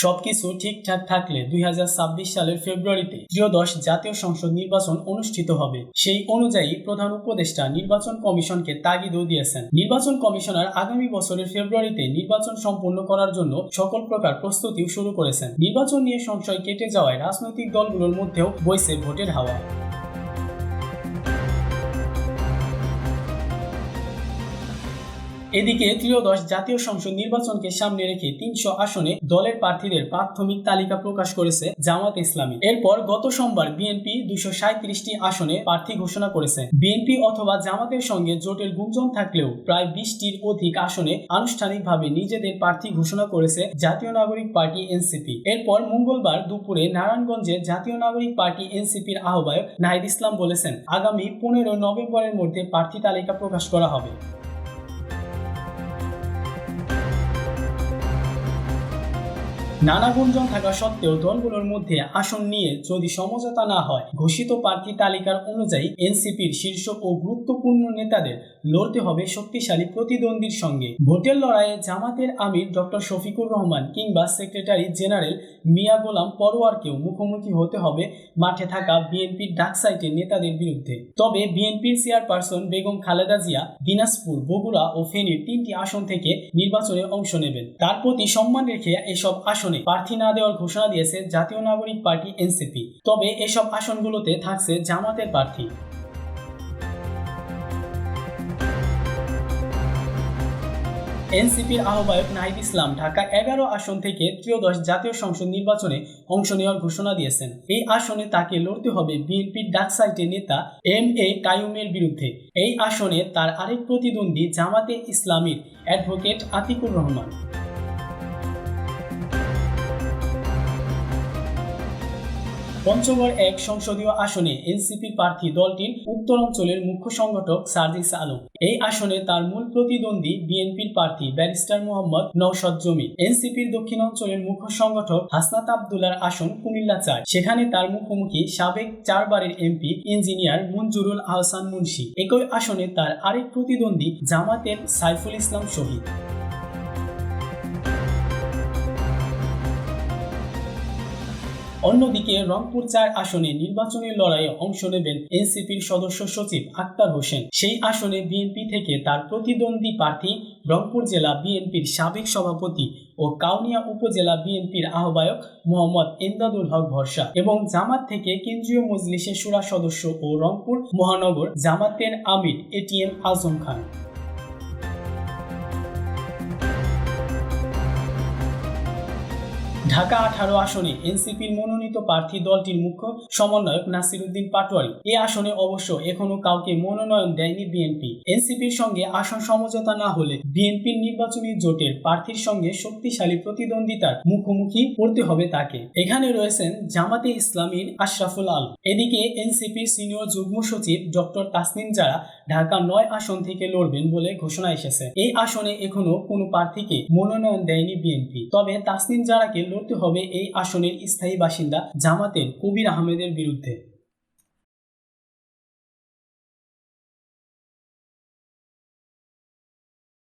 সবকিছু ঠিকঠাক থাকলে 2026 সালের ফেব্রুয়ারিতে ত্রয়োদশ জাতীয় সংসদ নির্বাচন অনুষ্ঠিত হবে। সেই অনুযায়ী প্রধান উপদেষ্টা নির্বাচন কমিশনকে তাগিদও দিয়েছেন। নির্বাচন কমিশনার আগামী বছরের ফেব্রুয়ারিতে নির্বাচন সম্পন্ন করার জন্য সকল প্রকার প্রস্তুতিও শুরু করেছেন। নির্বাচন নিয়ে সংশয় কেটে যাওয়ায় রাজনৈতিক দলগুলোর মধ্যেও বইছে ভোটের হাওয়া। এদিকে ত্রয়োদশ জাতীয় সংসদ নির্বাচনকে সামনে রেখে 300 আসনে দলের প্রার্থীদের প্রাথমিক তালিকা প্রকাশ করেছে জামাত ইসলামী। এরপর গত সোমবার বিএনপি 237টি আসনে প্রার্থী ঘোষণা করেছে। বিএনপি অথবা জামাতের সঙ্গে জোটের গুঞ্জন থাকলেও প্রায় 20টির অধিক আসনে আনুষ্ঠানিকভাবে নিজেদের প্রার্থী ঘোষণা করেছে জাতীয় নাগরিক পার্টি এনসিপি। এরপর মঙ্গলবার দুপুরে নারায়ণগঞ্জে জাতীয় নাগরিক পার্টি এনসিপির আহ্বায়ক নাহিদ ইসলাম বলেছেন, আগামী 15 নভেম্বরের মধ্যে প্রার্থী তালিকা প্রকাশ করা হবে। নানা গুঞ্জন থাকা সত্ত্বেও দলগুলোর মধ্যে আসন নিয়ে যদি সমঝোতা না হয়, ঘোষিত প্রার্থী তালিকার অনুযায়ী এনসিপির শীর্ষ ও গুরুত্বপূর্ণ নেতাদের লড়তে হবে শক্তিশালী প্রতিদ্বন্দ্বীর সঙ্গে। ভোটের লড়াইয়ে জামাতের আমির ডক্টর শফিকুর রহমান কিংবা সেক্রেটারি জেনারেল মিয়া গোলাম পরোয়ারকেও মুখোমুখি হতে হবে মাঠে থাকা বিএনপির ডাকসাইটের নেতাদের বিরুদ্ধে। তবে বিএনপির চেয়ারপারসন বেগম খালেদা জিয়া দিনাজপুর, বগুড়া ও ফেনীর 3টি আসন থেকে নির্বাচনে অংশ নেবেন। তার প্রতি সম্মান রেখে এসব আসনে প্রার্থী না দেওয়ার ঘোষণা দিয়েছে জাতীয় নাগরিক পার্টি এনসিপি। তবে এসব আসনগুলোতে থাকছে জামাতের প্রার্থী। এনসিপির আহ্বায়ক নাহিদ ইসলাম ঢাকা 11 আসন থেকে ত্রয়োদশ জাতীয় সংসদ নির্বাচনে অংশ নেওয়ার ঘোষণা দিয়েছেন। এই আসনে তাকে লড়তে হবে বিএনপির ডাকসাইটের নেতা এম.এ. কাইয়ুমের বিরুদ্ধে। এই আসনে তার আরেক প্রতিদ্বন্দ্বী জামাতে ইসলামীর অ্যাডভোকেট আতিকুর রহমান। পঞ্চগড় 1 সংসদীয় আসনে এনসিপি প্রার্থী দলটির উত্তরাঞ্চলের মুখ্য সংগঠক সার্জিস আলম। এই আসনে তার মূল প্রতিদ্বন্দ্বী বিএনপির প্রার্থী ব্যারিস্টার মোহাম্মদ নওশাদ জমির। এনসিপির দক্ষিণাঞ্চলের মুখ্য সংগঠক হাসনাত আবদুল্লাহর আসন কুমিল্লা 4। সেখানে তার মুখোমুখি সাবেক 4 বারের এমপি ইঞ্জিনিয়ার মঞ্জুরুল আহসান মুন্সি। একই আসনে তার আরেক প্রতিদ্বন্দ্বী জামাতের সাইফুল ইসলাম শহীদ। অন্যদিকে রংপুর 4 আসনে নির্বাচনের লড়াইয়ে অংশ নেবেন এনসিপির সদস্য সচিব আক্তার হোসেন। সেই আসনে বিএনপি থেকে তার প্রতিদ্বন্দ্বী প্রার্থী রংপুর জেলা বিএনপির সাবেক সভাপতি ও কাউনিয়া উপজেলা বিএনপির আহ্বায়ক মোহাম্মদ ইমদাদুল হক ভরসা এবং জামাত থেকে কেন্দ্রীয় মজলিসের শুরা সদস্য ও রংপুর মহানগর জামাতের আমির এটিএম আজম খান। ঢাকা 18 আসনে এনসিপির মনোনীত প্রার্থী দলটির মুখ্য সমন্বয়ক নাসিরউদ্দিন পাটোয়ারি। এই আসনে অবশ্য এখনো কাউকে মনোনয়ন দেয়নি বিএনপি। এনসিপির সঙ্গে আসন সমঝোতা না হলে বিএনপির নির্বাচনী জোটের প্রার্থীর সঙ্গে শক্তিশালী প্রতিদ্বন্দ্বিতার মুখোমুখি পড়তে হবে তাকে। এখানে রয়েছেন জামাতে ইসলামীর আশরাফুল আলম। এদিকে এনসিপির সিনিয়র যুগ্ম সচিব ডক্টর তাসনিম জারা ঢাকা 9 আসন থেকে লড়বেন বলে ঘোষণা এসেছে। এই আসনে এখনো কোনো প্রার্থীকে মনোনয়ন দেয়নি বিএনপি। তবে তাসনিম জারাকে লড়তে হবে এই আসনের স্থায়ী বাসিন্দা জামাতের কবির আহমেদের বিরুদ্ধে।